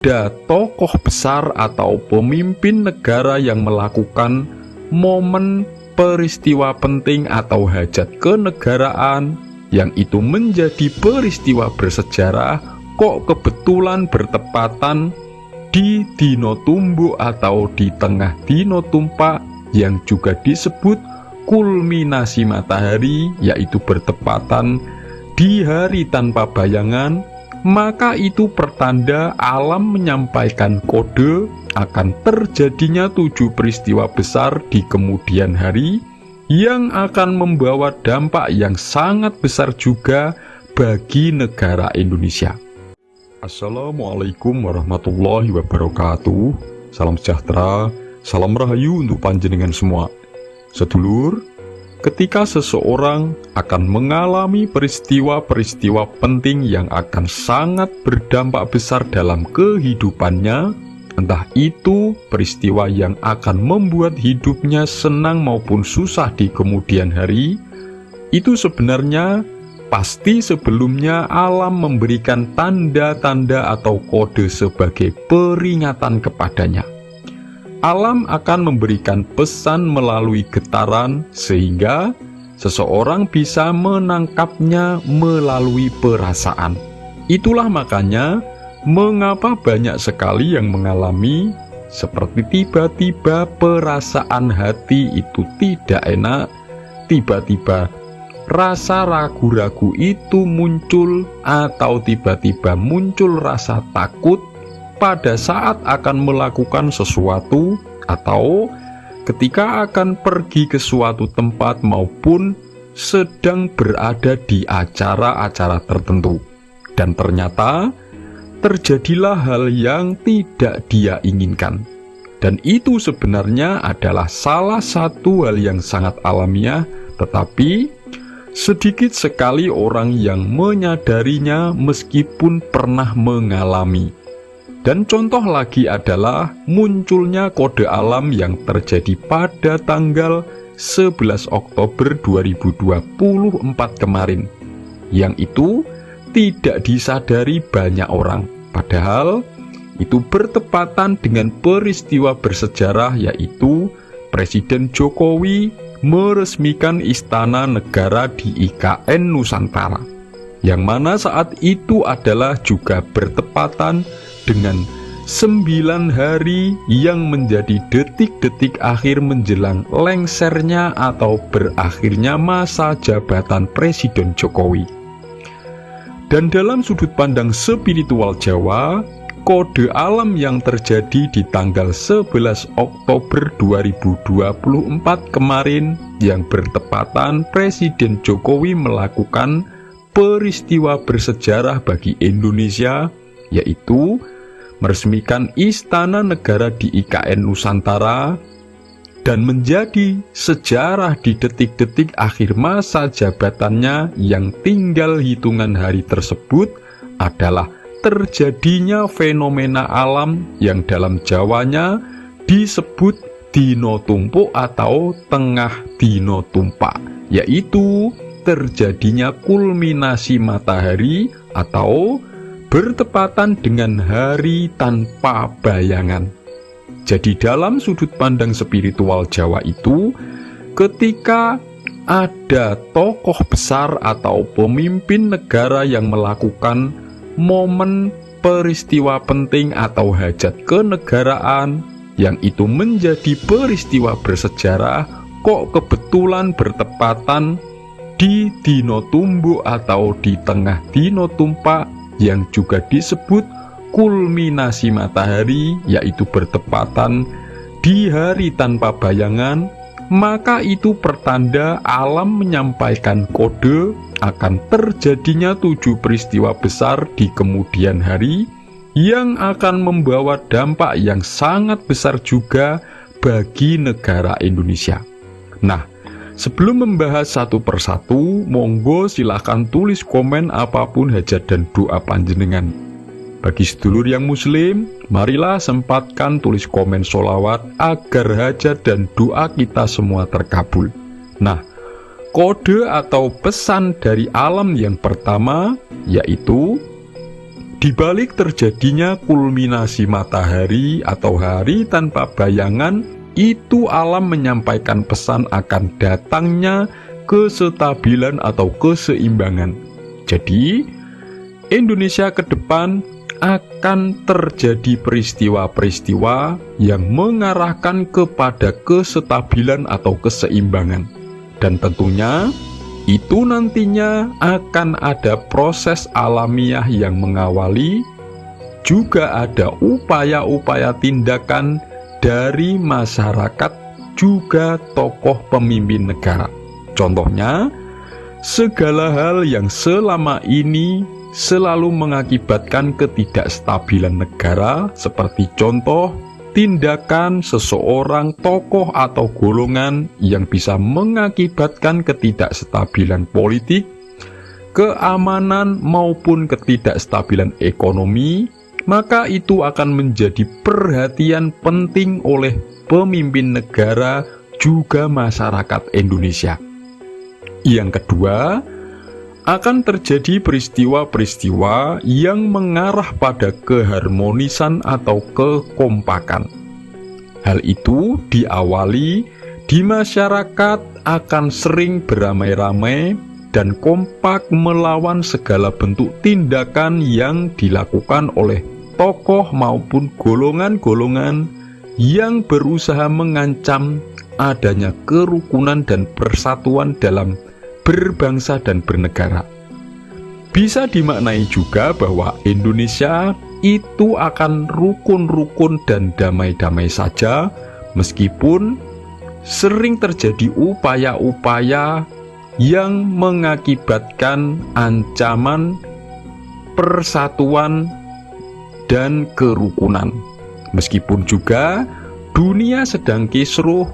Ada tokoh besar atau pemimpin negara yang melakukan momen peristiwa penting atau hajat kenegaraan yang itu menjadi peristiwa bersejarah, kok kebetulan bertepatan di Dino Tumbuk atau di tengah Dino Tumpak yang juga disebut kulminasi matahari, yaitu bertepatan di hari tanpa bayangan, maka itu pertanda alam menyampaikan kode akan terjadinya 7 peristiwa besar di kemudian hari yang akan membawa dampak yang sangat besar juga bagi negara Indonesia. Assalamualaikum warahmatullahi wabarakatuh. Salam sejahtera, salam rahayu untuk panjenengan semua. Sedulur, ketika seseorang akan mengalami peristiwa-peristiwa penting yang akan sangat berdampak besar dalam kehidupannya, entah itu peristiwa yang akan membuat hidupnya senang maupun susah di kemudian hari, itu sebenarnya pasti sebelumnya alam memberikan tanda-tanda atau kode sebagai peringatan kepadanya. Alam akan memberikan pesan melalui getaran sehingga seseorang bisa menangkapnya melalui perasaan. Itulah makanya mengapa banyak sekali yang mengalami seperti tiba-tiba perasaan hati itu tidak enak, tiba-tiba rasa ragu-ragu itu muncul, atau tiba-tiba muncul rasa takut pada saat akan melakukan sesuatu, atau ketika akan pergi ke suatu tempat maupun sedang berada di acara-acara tertentu. Dan ternyata terjadilah hal yang tidak dia inginkan. Dan itu sebenarnya adalah salah satu hal yang sangat alamiah, tetapi sedikit sekali orang yang menyadarinya meskipun pernah mengalami. Dan contoh lagi adalah munculnya kode alam yang terjadi pada tanggal 11 Oktober 2024 kemarin, yang itu tidak disadari banyak orang, padahal itu bertepatan dengan peristiwa bersejarah, yaitu Presiden Jokowi meresmikan Istana Negara di IKN Nusantara, yang mana saat itu adalah juga bertepatan dengan 9 hari yang menjadi detik-detik akhir menjelang lengsernya atau berakhirnya masa jabatan Presiden Jokowi. Dan dalam sudut pandang spiritual Jawa, kode alam yang terjadi di tanggal 11 Oktober 2024 kemarin yang bertepatan Presiden Jokowi melakukan peristiwa bersejarah bagi Indonesia, yaitu meresmikan Istana Negara di IKN Nusantara dan menjadi sejarah di detik-detik akhir masa jabatannya yang tinggal hitungan hari tersebut adalah terjadinya fenomena alam yang dalam Jawanya disebut Dino Tumpuk atau tengah Dino Tumpak, yaitu terjadinya kulminasi matahari atau bertepatan dengan hari tanpa bayangan. Jadi dalam sudut pandang spiritual Jawa itu, ketika ada tokoh besar atau pemimpin negara yang melakukan momen peristiwa penting atau hajat kenegaraan yang itu menjadi peristiwa bersejarah, kok kebetulan bertepatan di Dino Tumbuk atau di tengah Dino Tumpak yang juga disebut kulminasi matahari, yaitu bertepatan di hari tanpa bayangan, maka itu pertanda alam menyampaikan kode akan terjadinya 7 peristiwa besar di kemudian hari yang akan membawa dampak yang sangat besar juga bagi negara Indonesia. Nah, sebelum membahas satu persatu, monggo silahkan tulis komen apapun hajat dan doa panjenengan. Bagi sedulur yang muslim, marilah sempatkan tulis komen sholawat agar hajat dan doa kita semua terkabul. Nah, kode atau pesan dari alam yang pertama yaitu Di balik terjadinya kulminasi matahari atau hari tanpa bayangan, itu alam menyampaikan pesan akan datangnya kesestabilan atau keseimbangan. Jadi, Indonesia ke depan akan terjadi peristiwa-peristiwa yang mengarahkan kepada kesestabilan atau keseimbangan. Dan tentunya itu nantinya akan ada proses alamiah yang mengawali, juga ada upaya-upaya tindakan dari masyarakat, juga tokoh pemimpin negara. Contohnya, segala hal yang selama ini selalu mengakibatkan ketidakstabilan negara, seperti contoh tindakan seseorang, tokoh atau golongan yang bisa mengakibatkan ketidakstabilan politik, keamanan maupun ketidakstabilan ekonomi, maka itu akan menjadi perhatian penting oleh pemimpin negara juga masyarakat Indonesia. Yang kedua, akan terjadi peristiwa-peristiwa yang mengarah pada keharmonisan atau kekompakan. Hal itu diawali di masyarakat akan sering beramai-ramai dan kompak melawan segala bentuk tindakan yang dilakukan oleh tokoh maupun golongan-golongan yang berusaha mengancam adanya kerukunan dan persatuan dalam berbangsa dan bernegara. Bisa dimaknai juga bahwa Indonesia itu akan rukun-rukun dan damai-damai saja, meskipun sering terjadi upaya-upaya yang mengakibatkan ancaman persatuan dan kerukunan. Meskipun juga dunia sedang kisruh,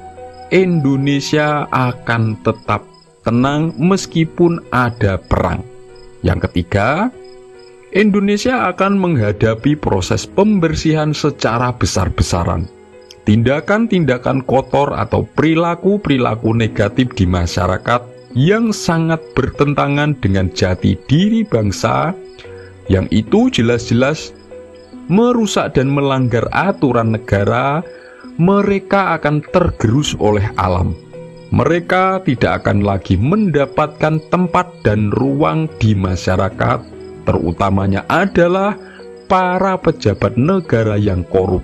Indonesia akan tetap tenang meskipun ada perang. Yang ketiga, Indonesia akan menghadapi proses pembersihan secara besar-besaran. Tindakan-tindakan kotor atau perilaku-perilaku negatif di masyarakat yang sangat bertentangan dengan jati diri bangsa, yang itu jelas-jelas merusak dan melanggar aturan negara, mereka akan tergerus oleh alam. Mereka tidak akan lagi mendapatkan tempat dan ruang di masyarakat, terutamanya adalah para pejabat negara yang korup.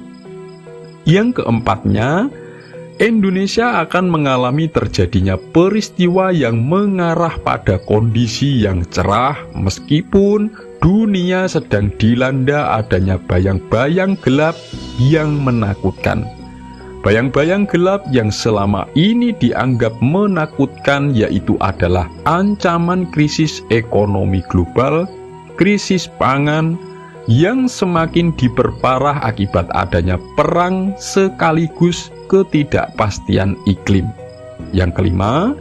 Yang keempatnya, Indonesia akan mengalami terjadinya peristiwa yang mengarah pada kondisi yang cerah, meskipun dunia sedang dilanda adanya bayang-bayang gelap yang menakutkan. Bayang-bayang gelap yang selama ini dianggap menakutkan, yaitu adalah ancaman krisis ekonomi global, krisis pangan yang semakin diperparah akibat adanya perang sekaligus ketidakpastian iklim. Yang kelima,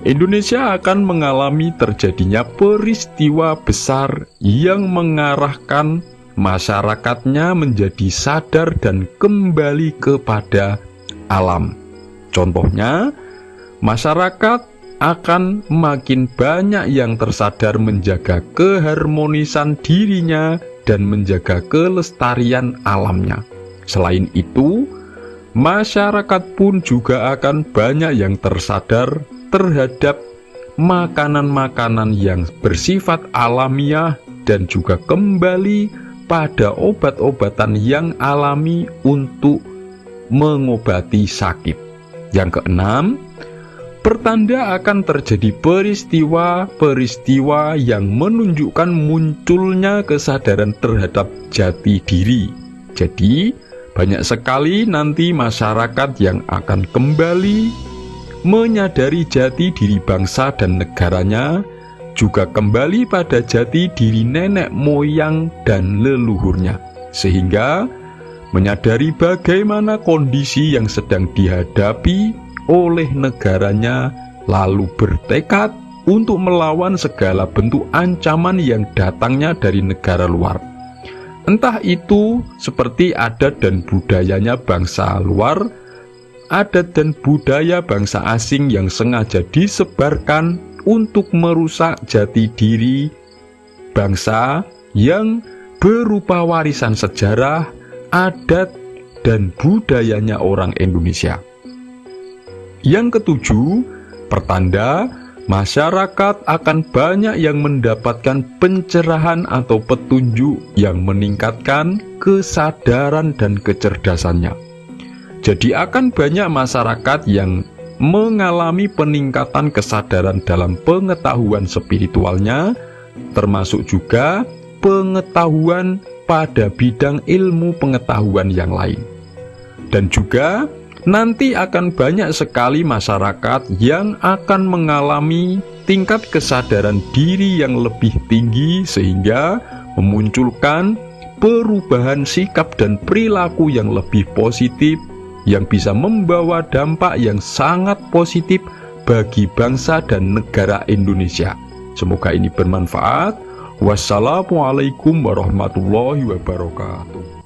Indonesia akan mengalami terjadinya peristiwa besar yang mengarahkan masyarakatnya menjadi sadar dan kembali kepada alam. Contohnya, masyarakat akan makin banyak yang tersadar menjaga keharmonisan dirinya dan menjaga kelestarian alamnya. Selain itu, masyarakat pun juga akan banyak yang tersadar terhadap makanan-makanan yang bersifat alamiah dan juga kembali pada obat-obatan yang alami untuk mengobati sakit. Yang keenam, pertanda akan terjadi peristiwa-peristiwa yang menunjukkan munculnya kesadaran terhadap jati diri. Jadi, banyak sekali nanti masyarakat yang akan kembali menyadari jati diri bangsa dan negaranya, juga kembali pada jati diri nenek moyang dan leluhurnya, sehingga menyadari bagaimana kondisi yang sedang dihadapi oleh negaranya, lalu bertekad untuk melawan segala bentuk ancaman yang datangnya dari negara luar. Entah itu seperti adat dan budayanya bangsa luar, adat dan budaya bangsa asing yang sengaja disebarkan untuk merusak jati diri bangsa yang berupa warisan sejarah, adat, dan budayanya orang Indonesia. Yang ketujuh, pertanda masyarakat akan banyak yang mendapatkan pencerahan atau petunjuk yang meningkatkan kesadaran dan kecerdasannya. Jadi akan banyak masyarakat yang mengalami peningkatan kesadaran dalam pengetahuan spiritualnya, termasuk juga pengetahuan pada bidang ilmu pengetahuan yang lain. Dan juga nanti akan banyak sekali masyarakat yang akan mengalami tingkat kesadaran diri yang lebih tinggi sehingga memunculkan perubahan sikap dan perilaku yang lebih positif yang bisa membawa dampak yang sangat positif bagi bangsa dan negara Indonesia. Semoga ini bermanfaat. Wassalamualaikum warahmatullahi wabarakatuh.